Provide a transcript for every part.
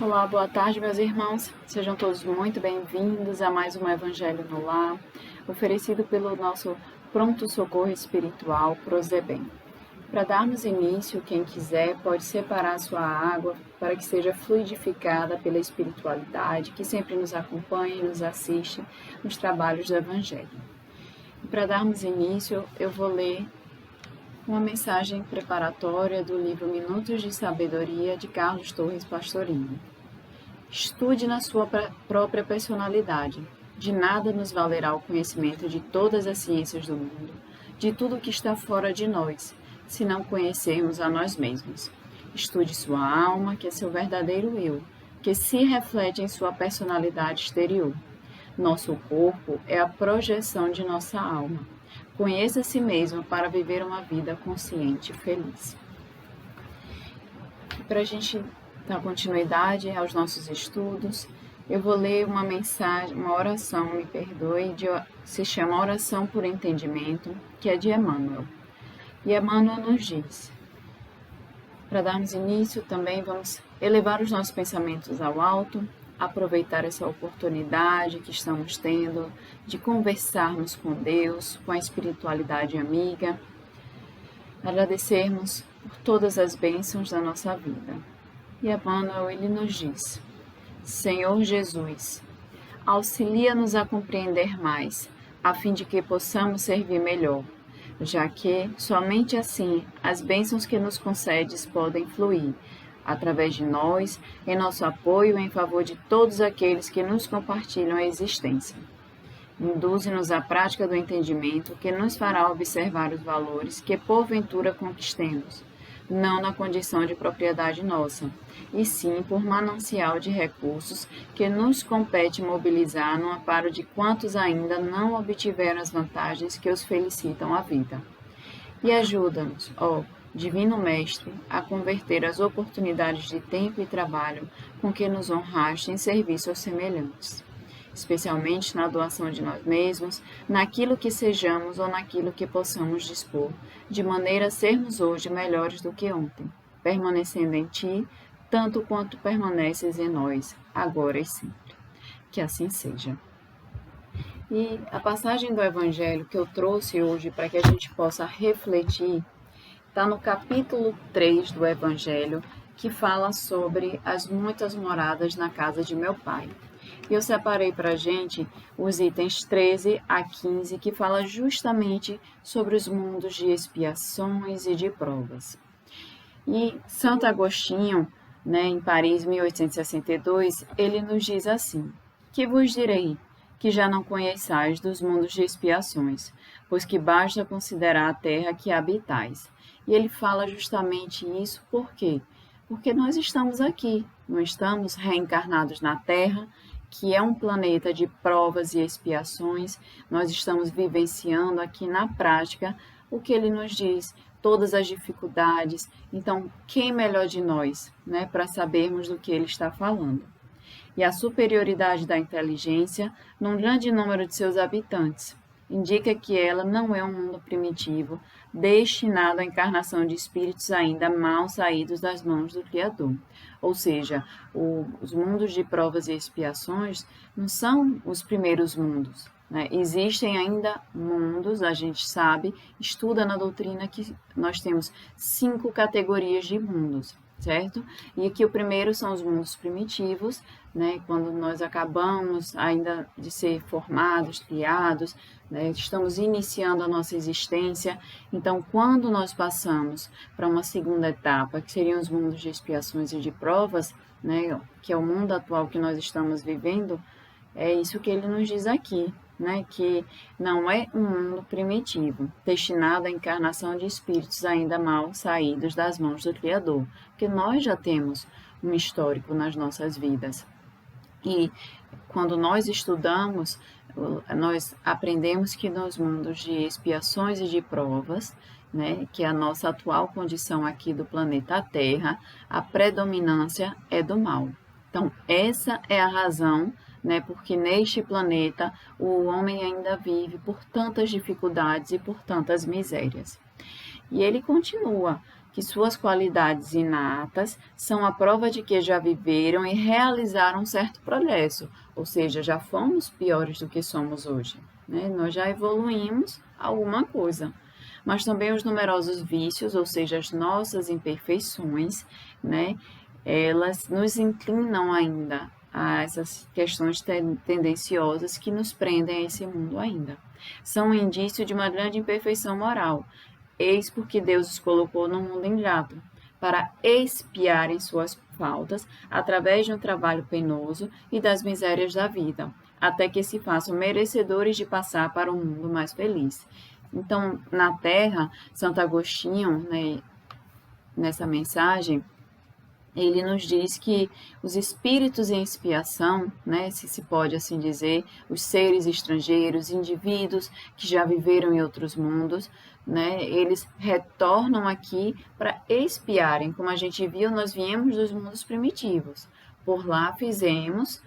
Olá, boa tarde, meus irmãos. Sejam todos muito bem-vindos a mais um Evangelho no Lar, oferecido pelo nosso Pronto Socorro Espiritual, Prozebem. Para darmos início, quem quiser pode separar sua água para que seja fluidificada pela espiritualidade que sempre nos acompanha e nos assiste nos trabalhos do Evangelho. E para darmos início, eu vou ler uma mensagem preparatória do livro Minutos de Sabedoria, de Carlos Torres Pastorini. Estude na sua própria personalidade. De nada nos valerá o conhecimento de todas as ciências do mundo, de tudo que está fora de nós, se não conhecermos a nós mesmos. Estude sua alma, que é seu verdadeiro eu, que se reflete em sua personalidade exterior. Nosso corpo é a projeção de nossa alma. Conheça a si mesmo para viver uma vida consciente e feliz. Para a gente dar continuidade aos nossos estudos, eu vou ler uma mensagem, uma oração, me perdoe, se chama Oração por Entendimento, que é de Emmanuel. E Emmanuel nos diz: para darmos início também vamos elevar os nossos pensamentos ao alto, aproveitar essa oportunidade que estamos tendo de conversarmos com Deus, com a espiritualidade amiga, agradecermos por todas as bênçãos da nossa vida. E Emmanuel, ele nos diz: Senhor Jesus, auxilia-nos a compreender mais, a fim de que possamos servir melhor, já que, somente assim, as bênçãos que nos concedes podem fluir, através de nós, em nosso apoio em favor de todos aqueles que nos compartilham a existência. Induze-nos à prática do entendimento que nos fará observar os valores que porventura conquistemos, não na condição de propriedade nossa, e sim por manancial de recursos que nos compete mobilizar no amparo de quantos ainda não obtiveram as vantagens que os felicitam à vida. E ajuda-nos, ó Divino Mestre, a converter as oportunidades de tempo e trabalho com que nos honraste em serviço aos semelhantes, especialmente na doação de nós mesmos, naquilo que sejamos ou naquilo que possamos dispor, de maneira a sermos hoje melhores do que ontem, permanecendo em Ti, tanto quanto permaneces em nós, agora e sempre. Que assim seja. E a passagem do Evangelho que eu trouxe hoje para que a gente possa refletir está no capítulo 3 do Evangelho, que fala sobre as muitas moradas na casa de meu Pai. E eu separei para a gente os itens 13 a 15, que fala justamente sobre os mundos de expiações e de provas. E Santo Agostinho, em Paris, 1862, ele nos diz assim: que vos direi, que já não conheçais dos mundos de expiações, pois que basta considerar a terra que habitais. E ele fala justamente isso por quê? Porque nós estamos aqui, não estamos reencarnados na Terra, que é um planeta de provas e expiações. Nós estamos vivenciando aqui na prática o que ele nos diz, todas as dificuldades. Então, quem melhor de nós, para sabermos do que ele está falando? E a superioridade da inteligência num grande número de seus habitantes indica que ela não é um mundo primitivo, destinado à encarnação de espíritos ainda mal saídos das mãos do Criador. Ou seja, os mundos de provas e expiações não são os primeiros mundos. Existem ainda mundos, a gente sabe, estuda na doutrina que nós temos 5 categorias de mundos, certo? E aqui o primeiro são os mundos primitivos, quando nós acabamos ainda de ser formados, criados, estamos iniciando a nossa existência. Então, quando nós passamos para uma segunda etapa, que seriam os mundos de expiações e de provas, que é o mundo atual que nós estamos vivendo, é isso que ele nos diz aqui, que não é um mundo primitivo, destinado à encarnação de espíritos ainda mal saídos das mãos do Criador, porque nós já temos um histórico nas nossas vidas. E quando nós estudamos, nós aprendemos que nos mundos de expiações e de provas, que é a nossa atual condição aqui do planeta Terra, a predominância é do mal. Então, essa é a razão, porque neste planeta o homem ainda vive por tantas dificuldades e por tantas misérias. E ele continua, que suas qualidades inatas são a prova de que já viveram e realizaram um certo progresso, ou seja, já fomos piores do que somos hoje, né? Nós já evoluímos alguma coisa. Mas também os numerosos vícios, ou seja, as nossas imperfeições, né? Elas nos inclinam ainda a essas questões tendenciosas que nos prendem a esse mundo ainda. São um indício de uma grande imperfeição moral. Eis porque Deus os colocou no mundo ingrato, para expiarem suas faltas através de um trabalho penoso e das misérias da vida, até que se façam merecedores de passar para um mundo mais feliz. Então, na Terra, Santo Agostinho, né, nessa mensagem, ele nos diz que os espíritos em expiação, né, se pode assim dizer, os seres estrangeiros, indivíduos que já viveram em outros mundos, né, eles retornam aqui para expiarem. Como a gente viu, nós viemos dos mundos primitivos. Por lá fizemos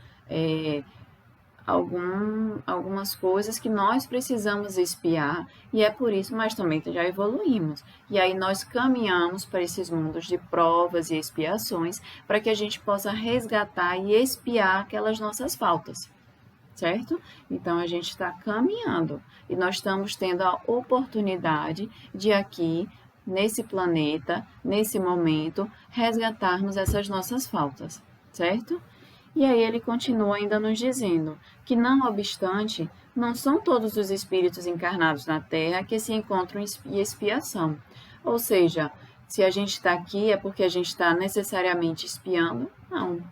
algumas coisas que nós precisamos expiar, e é por isso, mas também já evoluímos. E aí nós caminhamos para esses mundos de provas e expiações, para que a gente possa resgatar e expiar aquelas nossas faltas, certo? Então a gente está caminhando, e nós estamos tendo a oportunidade de aqui, nesse planeta, nesse momento, resgatarmos essas nossas faltas, certo? E aí ele continua ainda nos dizendo que, não obstante, não são todos os espíritos encarnados na Terra que se encontram em expiação. Ou seja, se a gente está aqui é porque a gente está necessariamente expiando? Não. O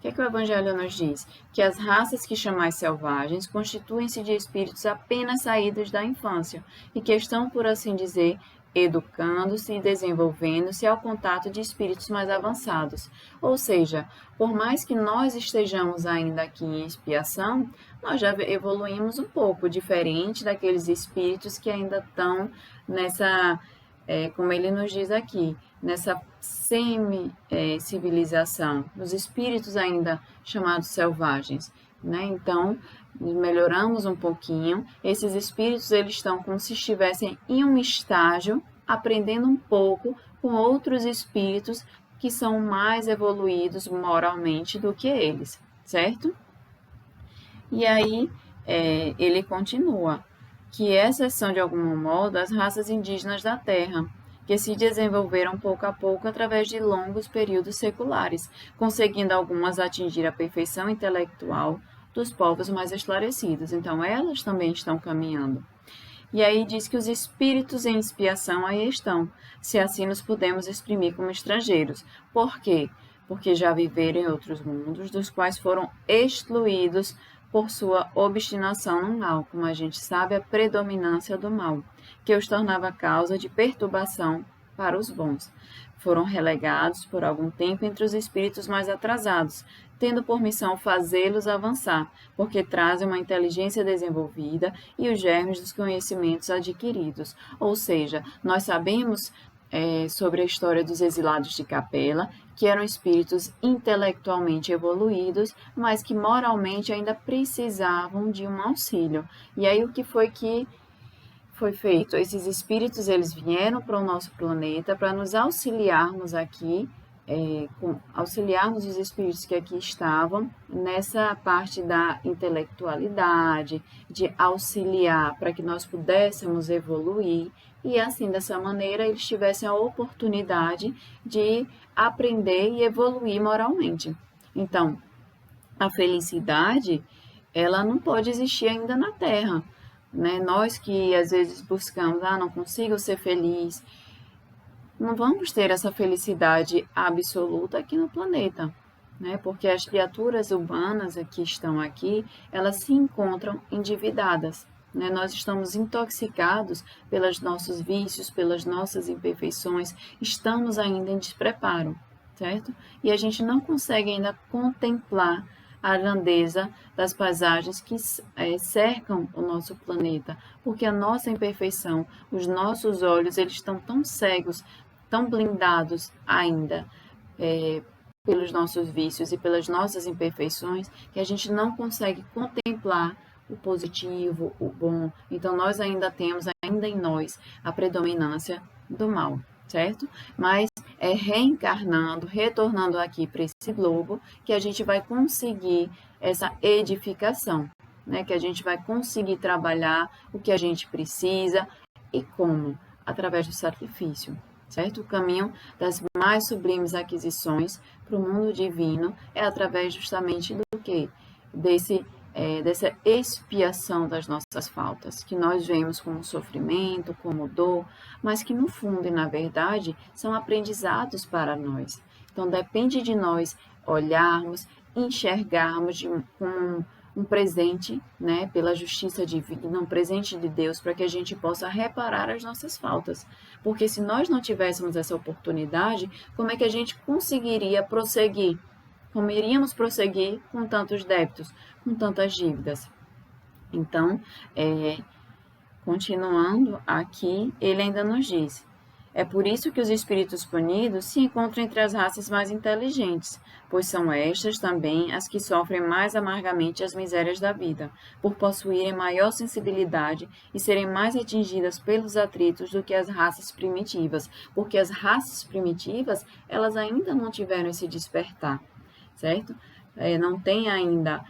que é que o Evangelho nos diz? Que as raças que chamais selvagens constituem-se de espíritos apenas saídos da infância e que estão, por assim dizer, educando-se e desenvolvendo-se ao contato de espíritos mais avançados. Ou seja, por mais que nós estejamos ainda aqui em expiação, nós já evoluímos um pouco, diferente daqueles espíritos que ainda estão nessa, como ele nos diz aqui, nessa semi-civilização, os espíritos ainda chamados selvagens, né? Então, melhoramos um pouquinho. Esses espíritos, eles estão como se estivessem em um estágio, aprendendo um pouco com outros espíritos que são mais evoluídos moralmente do que eles, certo? E aí, ele continua, que essas são, de algum modo, as raças indígenas da Terra, que se desenvolveram pouco a pouco através de longos períodos seculares, conseguindo algumas atingir a perfeição intelectual dos povos mais esclarecidos. Então, elas também estão caminhando. E aí diz que os espíritos em expiação aí estão, se assim nos podemos exprimir como estrangeiros. Por quê? Porque já viveram em outros mundos, dos quais foram excluídos por sua obstinação no mal, como a gente sabe, a predominância do mal, que os tornava causa de perturbação para os bons. Foram relegados por algum tempo entre os espíritos mais atrasados, tendo por missão fazê-los avançar, porque trazem uma inteligência desenvolvida e os germes dos conhecimentos adquiridos. Ou seja, nós sabemos sobre a história dos exilados de Capela, que eram espíritos intelectualmente evoluídos, mas que moralmente ainda precisavam de um auxílio. E aí o que foi feito? Esses espíritos, eles vieram para o nosso planeta para nos auxiliarmos aqui, auxiliarmos os espíritos que aqui estavam nessa parte da intelectualidade, de auxiliar para que nós pudéssemos evoluir, e assim, dessa maneira, eles tivessem a oportunidade de aprender e evoluir moralmente. Então, a felicidade, ela não pode existir ainda na Terra, né? Nós que às vezes buscamos, não consigo ser feliz, não vamos ter essa felicidade absoluta aqui no planeta, né? Porque as criaturas humanas que estão aqui, elas se encontram endividadas, né? Nós estamos intoxicados pelos nossos vícios, pelas nossas imperfeições, estamos ainda em despreparo, certo? E a gente não consegue ainda contemplar a grandeza das paisagens que cercam o nosso planeta, porque a nossa imperfeição, os nossos olhos, eles estão tão cegos, tão blindados ainda pelos nossos vícios e pelas nossas imperfeições, que a gente não consegue contemplar o positivo, o bom. Então, nós ainda temos, ainda em nós, a predominância do mal, certo? Mas é reencarnando, retornando aqui para esse globo, que a gente vai conseguir essa edificação, né? Que a gente vai conseguir trabalhar o que a gente precisa e como? Através do sacrifício, certo? O caminho das mais sublimes aquisições para o mundo divino é através justamente do quê? Dessa expiação das nossas faltas, que nós vemos como sofrimento, como dor, mas que no fundo e na verdade são aprendizados para nós. Então depende de nós olharmos, enxergarmos com um presente, né, pela justiça divina, um presente de Deus, para que a gente possa reparar as nossas faltas. Porque se nós não tivéssemos essa oportunidade, como é que a gente conseguiria prosseguir? Como iríamos prosseguir com tantos débitos, com tantas dívidas? Então, continuando aqui, ele ainda nos diz: é por isso que os espíritos punidos se encontram entre as raças mais inteligentes, pois são estas também as que sofrem mais amargamente as misérias da vida, por possuírem maior sensibilidade e serem mais atingidas pelos atritos do que as raças primitivas, porque as raças primitivas, elas ainda não tiveram esse despertar, certo? Não tem ainda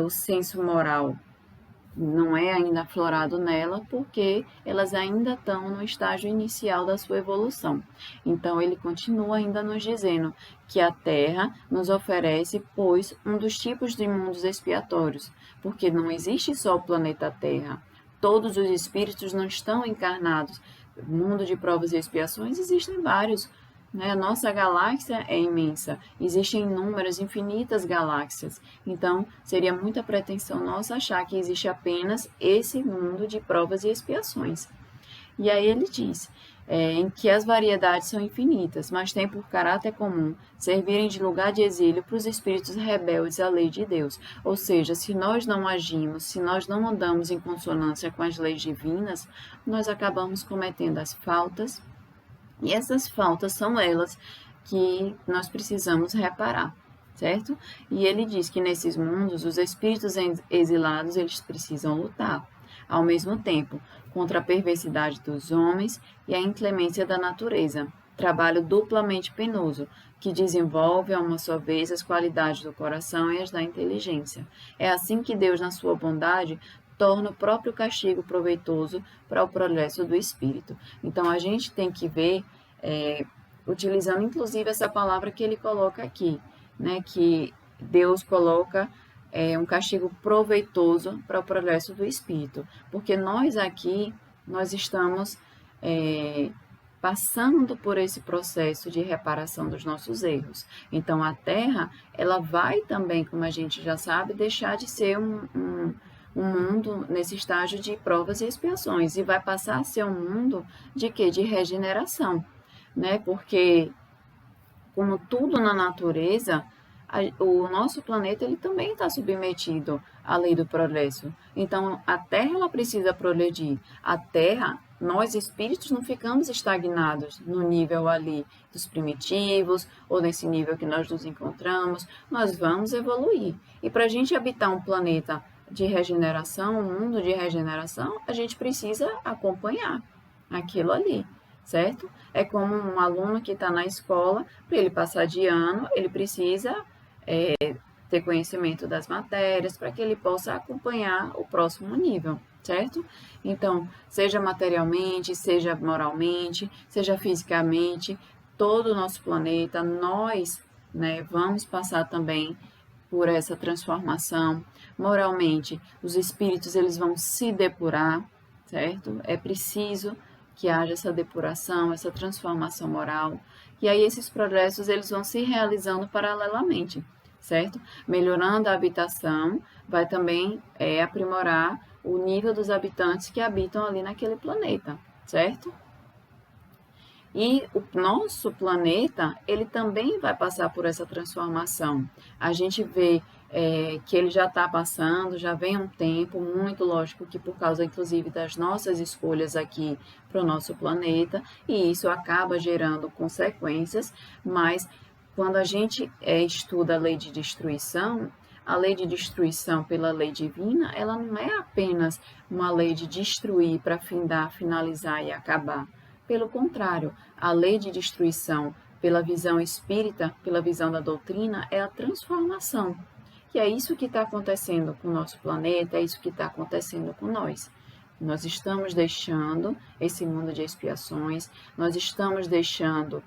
o senso moral, não é ainda aflorado nela, porque elas ainda estão no estágio inicial da sua evolução. Então, ele continua ainda nos dizendo que a Terra nos oferece, pois, um dos tipos de mundos expiatórios, porque não existe só o planeta Terra. Todos os espíritos não estão encarnados. Mundo de provas e expiações existem vários. A nossa galáxia é imensa, existem inúmeras, infinitas galáxias, então seria muita pretensão nossa achar que existe apenas esse mundo de provas e expiações. E aí ele diz em que as variedades são infinitas, mas têm por caráter comum servirem de lugar de exílio para os espíritos rebeldes à lei de Deus. Ou seja, se nós não agimos, se nós não andamos em consonância com as leis divinas, nós acabamos cometendo as faltas. E essas faltas são elas que nós precisamos reparar, certo? E ele diz que nesses mundos, os espíritos exilados, eles precisam lutar, ao mesmo tempo, contra a perversidade dos homens e a inclemência da natureza. Trabalho duplamente penoso, que desenvolve, a uma só vez, as qualidades do coração e as da inteligência. É assim que Deus, na sua bondade, torna o próprio castigo proveitoso para o progresso do espírito. Então, a gente tem que ver, utilizando inclusive essa palavra que ele coloca aqui, né, que Deus coloca um castigo proveitoso para o progresso do espírito, porque nós aqui, nós estamos passando por esse processo de reparação dos nossos erros. Então, a Terra, ela vai também, como a gente já sabe, deixar de ser um mundo nesse estágio de provas e expiações, e vai passar a ser um mundo de quê? De regeneração, né? Porque, como tudo na natureza, o nosso planeta ele também está submetido à lei do progresso. Então, a Terra ela precisa progredir. A Terra, nós espíritos não ficamos estagnados no nível ali dos primitivos ou nesse nível que nós nos encontramos. Nós vamos evoluir. E para a gente habitar um planeta de regeneração, um mundo de regeneração, a gente precisa acompanhar aquilo ali, certo? É como um aluno que está na escola, para ele passar de ano, ele precisa ter conhecimento das matérias, para que ele possa acompanhar o próximo nível, certo? Então, seja materialmente, seja moralmente, seja fisicamente, todo o nosso planeta, nós, vamos passar também por essa transformação. Moralmente, os espíritos eles vão se depurar, certo? É preciso que haja essa depuração, essa transformação moral. E aí esses progressos eles vão se realizando paralelamente, certo? Melhorando a habitação, vai também aprimorar o nível dos habitantes que habitam ali naquele planeta, certo? E o nosso planeta, ele também vai passar por essa transformação. A gente vê que ele já está passando, já vem um tempo, muito lógico que por causa, inclusive, das nossas escolhas aqui para o nosso planeta, e isso acaba gerando consequências, mas quando a gente estuda a lei de destruição pela lei divina, ela não é apenas uma lei de destruir para findar, finalizar e acabar. Pelo contrário, a lei de destruição, pela visão espírita, pela visão da doutrina, é a transformação. E é isso que está acontecendo com o nosso planeta, é isso que está acontecendo com nós. Nós estamos deixando esse mundo de expiações, nós estamos deixando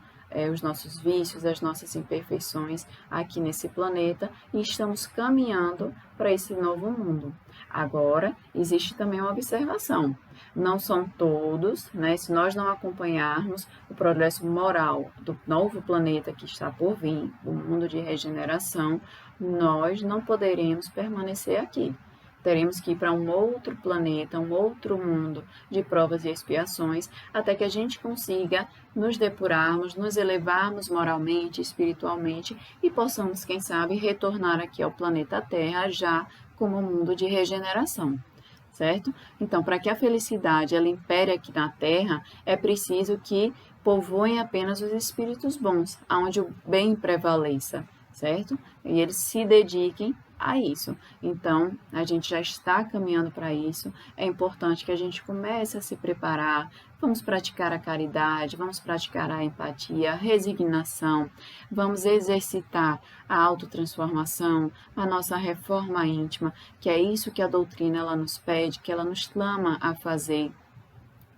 os nossos vícios, as nossas imperfeições aqui nesse planeta e estamos caminhando para esse novo mundo. Agora, existe também uma observação. Não são todos, né? Se nós não acompanharmos o progresso moral do novo planeta que está por vir, do mundo de regeneração, nós não poderemos permanecer aqui. Teremos que ir para um outro planeta, um outro mundo de provas e expiações, até que a gente consiga nos depurarmos, nos elevarmos moralmente, espiritualmente e possamos, quem sabe, retornar aqui ao planeta Terra já como um mundo de regeneração, certo? Então, para que a felicidade ela impere aqui na Terra, é preciso que povoem apenas os espíritos bons, aonde o bem prevaleça, certo? E eles se dediquem a isso. Então, a gente já está caminhando para isso. É importante que a gente comece a se preparar. Vamos praticar a caridade, vamos praticar a empatia, a resignação, vamos exercitar a autotransformação, a nossa reforma íntima, que é isso que a doutrina ela nos pede, que ela nos clama a fazer.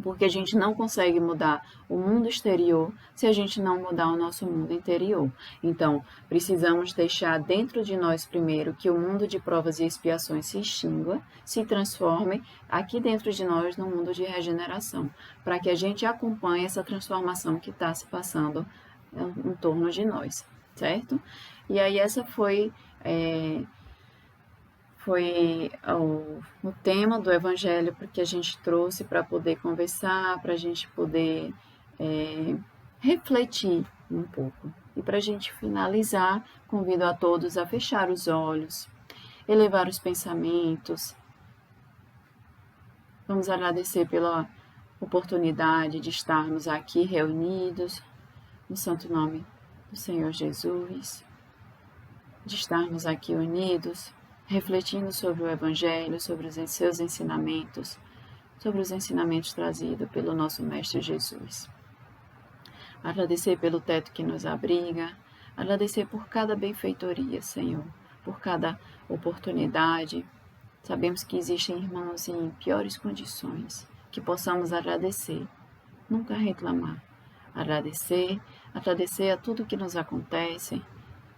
Porque a gente não consegue mudar o mundo exterior se a gente não mudar o nosso mundo interior. Então, precisamos deixar dentro de nós primeiro que o mundo de provas e expiações se extingua, se transforme aqui dentro de nós no mundo de regeneração, para que a gente acompanhe essa transformação que está se passando em torno de nós, certo? E aí essa foi o tema do Evangelho porque a gente trouxe para poder conversar, para a gente poder refletir um pouco. E para a gente finalizar, convido a todos a fechar os olhos, elevar os pensamentos. Vamos agradecer pela oportunidade de estarmos aqui reunidos no santo nome do Senhor Jesus, de estarmos aqui unidos, refletindo sobre o Evangelho, sobre os seus ensinamentos, sobre os ensinamentos trazidos pelo nosso Mestre Jesus. Agradecer pelo teto que nos abriga, agradecer por cada benfeitoria, Senhor, por cada oportunidade. Sabemos que existem irmãos em piores condições, que possamos agradecer, nunca reclamar. Agradecer a tudo que nos acontece,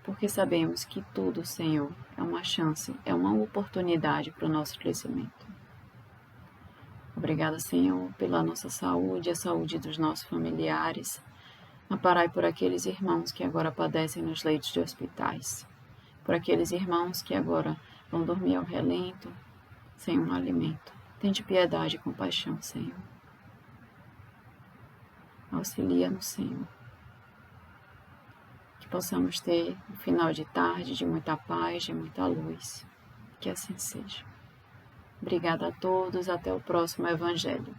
porque sabemos que tudo, Senhor, é uma chance, é uma oportunidade para o nosso crescimento. Obrigada, Senhor, pela nossa saúde, a saúde dos nossos familiares. Amparai por aqueles irmãos que agora padecem nos leitos de hospitais, por aqueles irmãos que agora vão dormir ao relento, sem um alimento. Tende piedade e compaixão, Senhor. Auxilia-nos, Senhor. Que possamos ter um final de tarde de muita paz, de muita luz. Que assim seja. Obrigada a todos, até o próximo Evangelho.